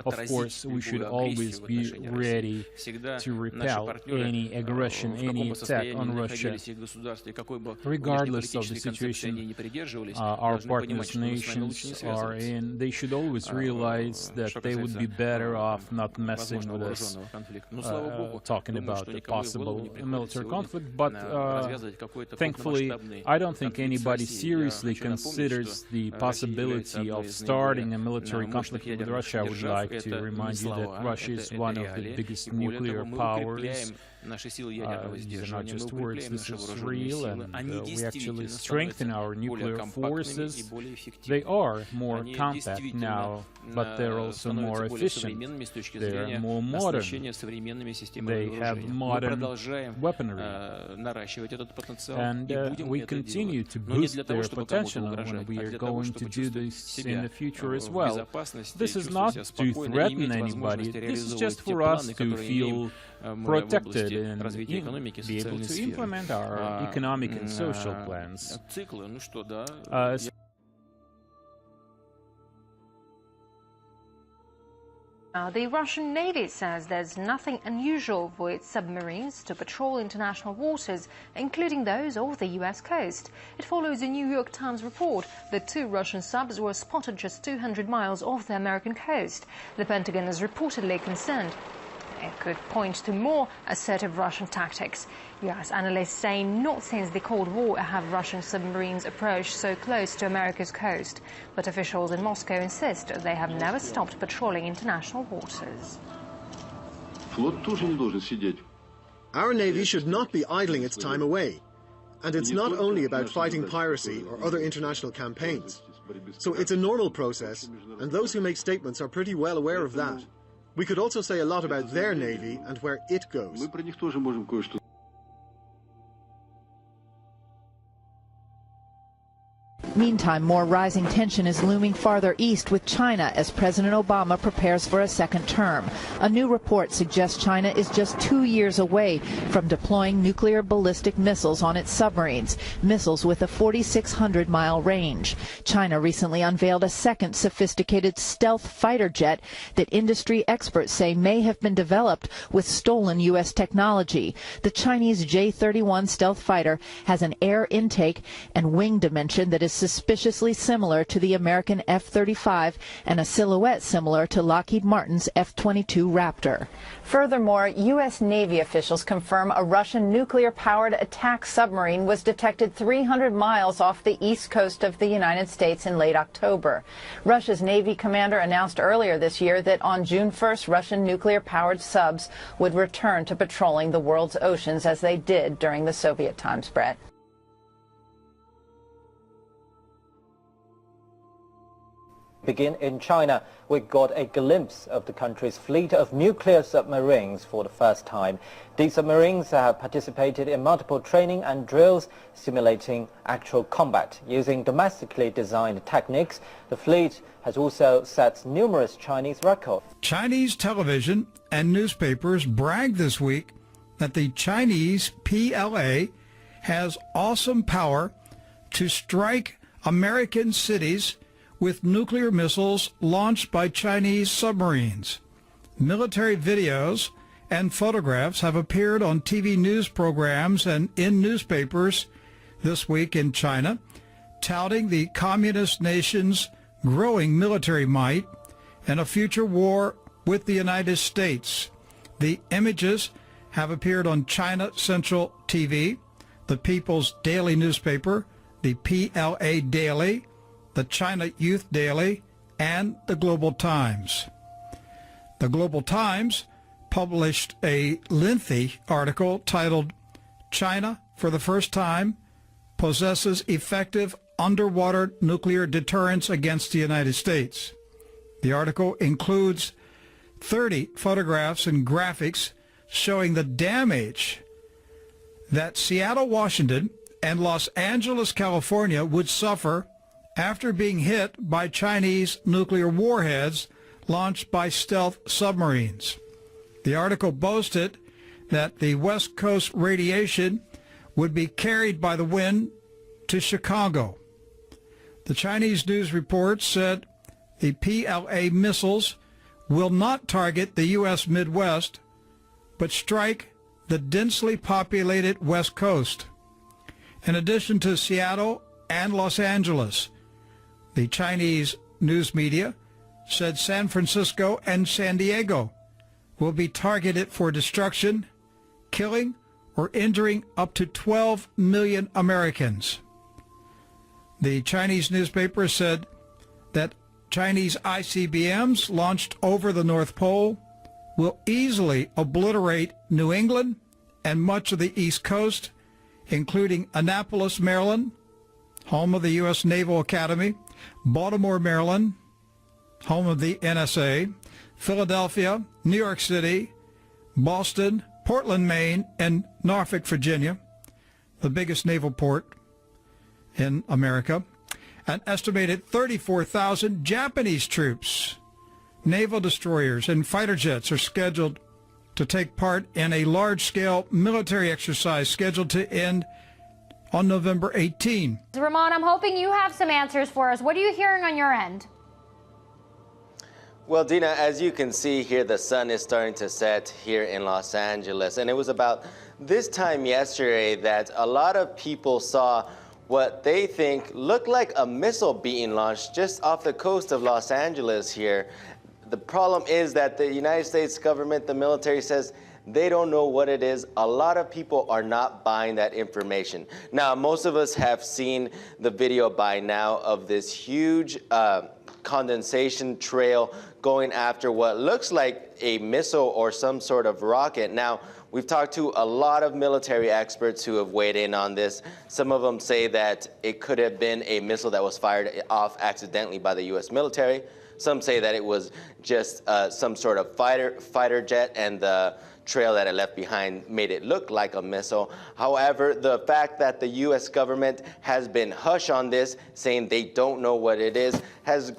Of course, we should always be ready to repel any aggression, any attack on Russia. Regardless of the situation our partners' nations are in, they should always realize that they would be better off not messing with us, talking about the possible military conflict. But thankfully, I don't think anybody seriously considers the possibility of starting a military conflict with Russia. I would like to remind you that Russia is one of the biggest nuclear powers. These are not just words, this is real, and we actually strengthen our nuclear forces. They are more compact now, but they're also more efficient. They're more modern. They have modern weaponry. And we continue to boost their potential, and we are going to do this in the future as well. This is not to threaten anybody, this is just for us to feel protected and be able to implement our economic and social plans. The Russian Navy says there's nothing unusual for its submarines to patrol international waters, including those off the U.S. coast. It follows a New York Times report that 2 Russian subs were spotted just 200 miles off the American coast. The Pentagon is reportedly concerned it could point to more assertive Russian tactics. U.S. analysts say not since the Cold War have Russian submarines approached so close to America's coast. But officials in Moscow insist they have never stopped patrolling international waters. Our Navy should not be idling its time away. And it's not only about fighting piracy or other international campaigns. So it's a normal process, and those who make statements are pretty well aware of that. We could also say a lot about their Navy and where it goes. Meantime, more rising tension is looming farther east with China as President Obama prepares for a second term. A new report suggests China is just 2 years away from deploying nuclear ballistic missiles on its submarines, missiles with a 4,600-mile range. China recently unveiled a second sophisticated stealth fighter jet that industry experts say may have been developed with stolen U.S. technology. The Chinese J-31 stealth fighter has an air intake and wing dimension that is suspiciously similar to the American F-35 and a silhouette similar to Lockheed Martin's F-22 Raptor. Furthermore, U.S. Navy officials confirm a Russian nuclear-powered attack submarine was detected 300 miles off the east coast of the United States in late October. Russia's Navy commander announced earlier this year that on June 1st, Russian nuclear-powered subs would return to patrolling the world's oceans as they did during the Soviet times, Brett. Begin in China. We got a glimpse of the country's fleet of nuclear submarines for the first time. These submarines have participated in multiple training and drills simulating actual combat. Using domestically designed techniques, the fleet has also set numerous Chinese records. Chinese television and newspapers bragged this week that the Chinese PLA has awesome power to strike American cities with nuclear missiles launched by Chinese submarines. Military videos and photographs have appeared on TV news programs and in newspapers this week in China, touting the communist nation's growing military might and a future war with the United States. The images have appeared on China Central TV, the People's Daily newspaper, the PLA Daily, the China Youth Daily, and the Global Times. The Global Times published a lengthy article titled, "China, for the first time, possesses effective underwater nuclear deterrence against the United States." The article includes 30 photographs and graphics showing the damage that Seattle, Washington, and Los Angeles, California would suffer after being hit by Chinese nuclear warheads launched by stealth submarines. The article boasted that the West Coast radiation would be carried by the wind to Chicago. The Chinese news report said the PLA missiles will not target the U.S. Midwest, but strike the densely populated West Coast. In addition to Seattle and Los Angeles, the Chinese news media said San Francisco and San Diego will be targeted for destruction, killing or injuring up to 12 million Americans. The Chinese newspaper said that Chinese ICBMs launched over the North Pole will easily obliterate New England and much of the East Coast, including Annapolis, Maryland, home of the U.S. Naval Academy, Baltimore, Maryland, home of the NSA, Philadelphia, New York City, Boston, Portland, Maine, and Norfolk, Virginia, the biggest naval port in America. An estimated 34,000 Japanese troops, naval destroyers, and fighter jets are scheduled to take part in a large-scale military exercise scheduled to end on November 18. Ramon, I'm hoping you have some answers for us. What are you hearing on your end? Well, Dina, as you can see here, the sun is starting to set here in Los Angeles. And it was about this time yesterday that a lot of people saw what they think looked like a missile being launched just off the coast of Los Angeles here. The problem is that the United States government, the military, says they don't know what it is. A lot of people are not buying that information. Now, most of us have seen the video by now of this huge condensation trail going after what looks like a missile or some sort of rocket. Now, we've talked to a lot of military experts who have weighed in on this. Some of them say that it could have been a missile that was fired off accidentally by the U.S. military. Some say that it was just some sort of fighter jet, and the trail that it left behind made it look like a missile. However, the fact that the U.S. government has been hush on this, saying they don't know what it is, has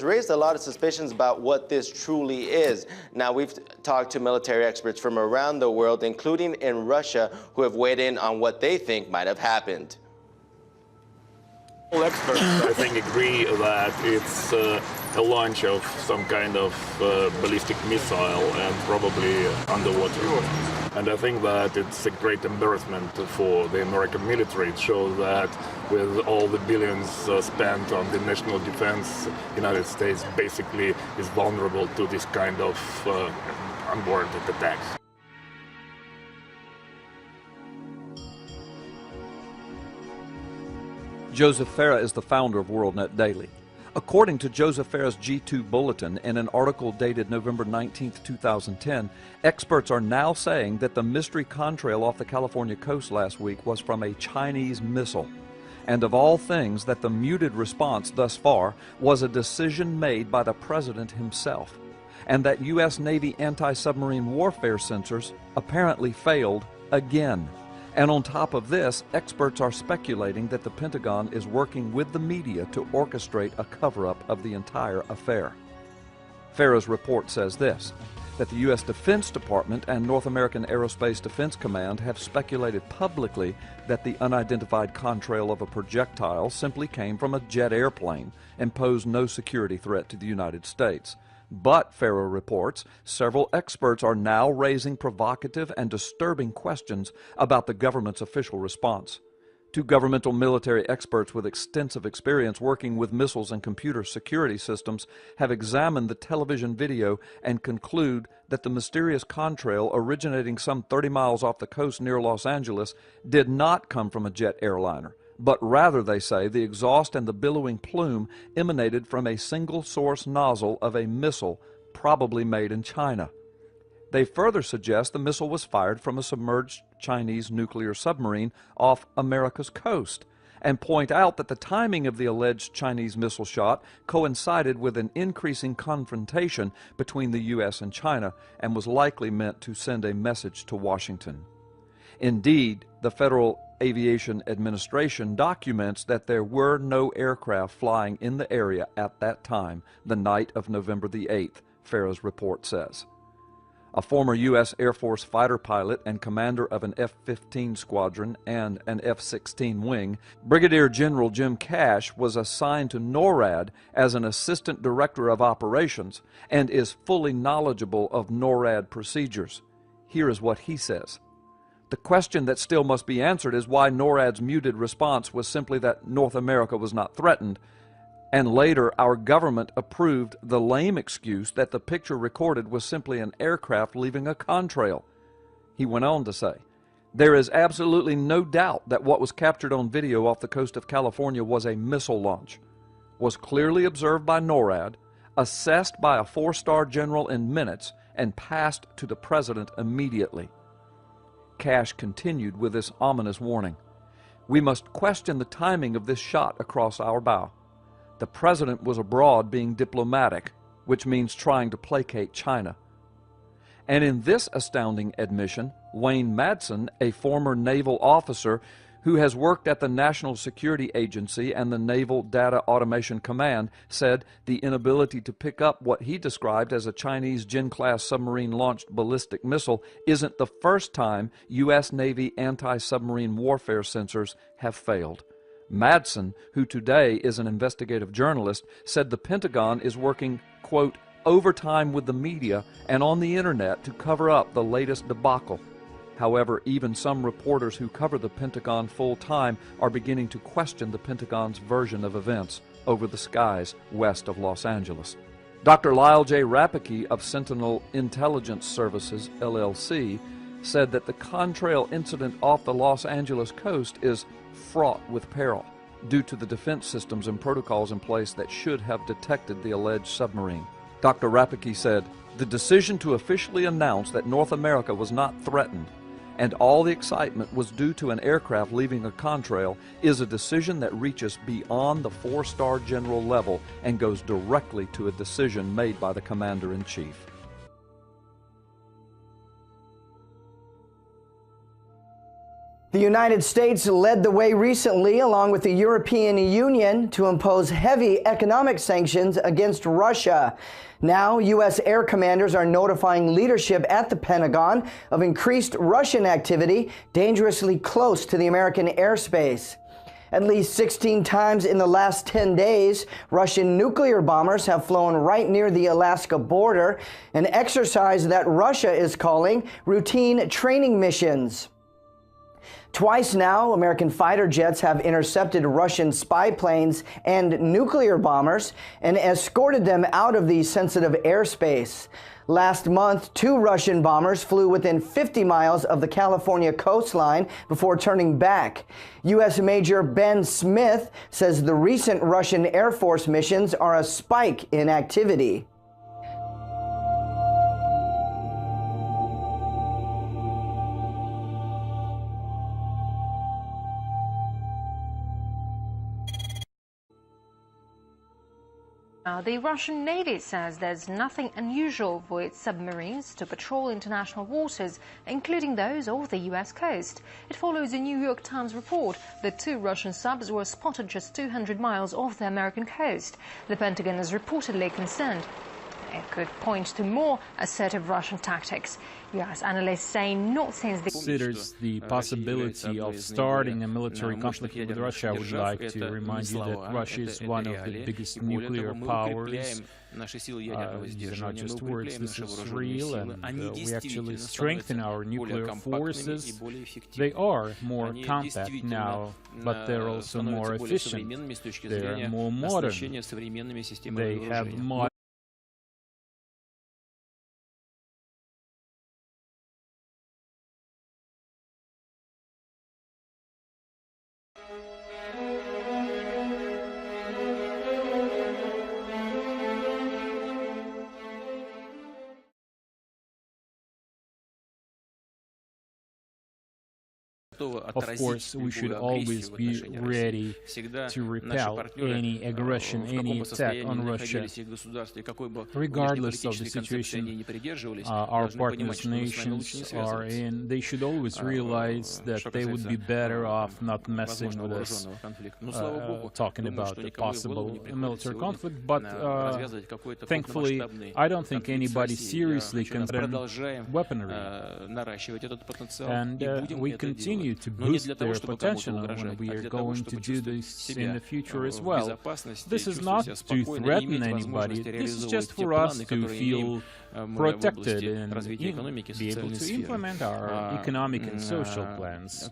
raised a lot of suspicions about what this truly is. Now, we've talked to military experts from around the world, including in Russia, who have weighed in on what they think might have happened. All experts, I think, agree that it's a launch of some kind of ballistic missile and probably underwater. And I think that it's a great embarrassment for the American military. It shows that with all the billions spent on the national defense, the United States basically is vulnerable to this kind of unwarranted attacks. Joseph Farah is the founder of WorldNet Daily. According to Joseph Farah's G2 Bulletin, in an article dated November 19, 2010, experts are now saying that the mystery contrail off the California coast last week was from a Chinese missile. And of all things, that the muted response thus far was a decision made by the president himself. And that U.S. Navy anti-submarine warfare sensors apparently failed again. And on top of this, experts are speculating that the Pentagon is working with the media to orchestrate a cover-up of the entire affair. Farah's report says this, that the U.S. Defense Department and North American Aerospace Defense Command have speculated publicly that the unidentified contrail of a projectile simply came from a jet airplane and posed no security threat to the United States. But, Farah reports, several experts are now raising provocative and disturbing questions about the government's official response. Two governmental military experts with extensive experience working with missiles and computer security systems have examined the television video and conclude that the mysterious contrail originating some 30 miles off the coast near Los Angeles did not come from a jet airliner, but rather, they say, the exhaust and the billowing plume emanated from a single-source nozzle of a missile probably made in China. They further suggest the missile was fired from a submerged Chinese nuclear submarine off America's coast, and point out that the timing of the alleged Chinese missile shot coincided with an increasing confrontation between the U.S. and China and was likely meant to send a message to Washington. Indeed, the Federal Aviation Administration documents that there were no aircraft flying in the area at that time, the night of November the 8th, Farah's report says. a former U.S. Air Force fighter pilot and commander of an F-15 squadron and an F-16 wing, Brigadier General Jim Cash was assigned to NORAD as an assistant director of operations and is fully knowledgeable of NORAD procedures. Here is what he says. The question that still must be answered is why NORAD's muted response was simply that North America was not threatened, and later our government approved the lame excuse that the picture recorded was simply an aircraft leaving a contrail. He went on to say, there is absolutely no doubt that what was captured on video off the coast of California was a missile launch, was clearly observed by NORAD, assessed by a 4-star general in minutes, and passed to the President immediately. Cash continued with this ominous warning. We must question the timing of this shot across our bow. The President was abroad being diplomatic, which means trying to placate China. And in this astounding admission, Wayne Madsen, a former naval officer who has worked at the National Security Agency and the Naval Data Automation Command, said the inability to pick up what he described as a Chinese Jin-class submarine-launched ballistic missile isn't the first time U.S. Navy anti-submarine warfare sensors have failed. Madsen, who today is an investigative journalist, said the Pentagon is working, quote, overtime with the media and on the internet to cover up the latest debacle. However, even some reporters who cover the Pentagon full-time are beginning to question the Pentagon's version of events over the skies west of Los Angeles. Dr. Lyle J. Rapicki of Sentinel Intelligence Services, LLC, said that the contrail incident off the Los Angeles coast is fraught with peril due to the defense systems and protocols in place that should have detected the alleged submarine. Dr. Rapicki said, the decision to officially announce that North America was not threatened and all the excitement was due to an aircraft leaving a contrail is a decision that reaches beyond the 4-star general level and goes directly to a decision made by the Commander-in-Chief. The United States led the way recently, along with the European Union, to impose heavy economic sanctions against Russia. Now, U.S. air commanders are notifying leadership at the Pentagon of increased Russian activity dangerously close to the American airspace. At least 16 times in the last 10 days, Russian nuclear bombers have flown right near the Alaska border, an exercise that Russia is calling routine training missions. Twice now, American fighter jets have intercepted Russian spy planes and nuclear bombers and escorted them out of the sensitive airspace. Last month, 2 Russian bombers flew within 50 miles of the California coastline before turning back. U.S. Major Ben Smith says the recent Russian Air Force missions are a spike in activity. Now, the Russian Navy says there's nothing unusual for its submarines to patrol international waters, including those off the U.S. coast. It follows a New York Times report that 2 Russian subs were spotted just 200 miles off the American coast. The Pentagon is reportedly concerned it could point to more assertive Russian tactics. U.S. analysts say not since the considers the possibility of starting a military conflict with Russia. I would like to remind you that Russia is one of the biggest nuclear powers. These are not just words, this is real, and we actually strengthen our nuclear forces. They are more compact now, but they're also more efficient. They're more modern. They have modern Of course, we should always be ready to repel any aggression, any attack on Russia, regardless of the situation our partners' nations are in. They should always realize that they would be better off not messing with us, talking about a possible military conflict. But thankfully, I don't think anybody seriously considers weaponry. And we continue to boost their potential, and we are going to do this in the future as well. This is not to threaten anybody. This is just for us to feel protected and be able to implement our economic and social plans.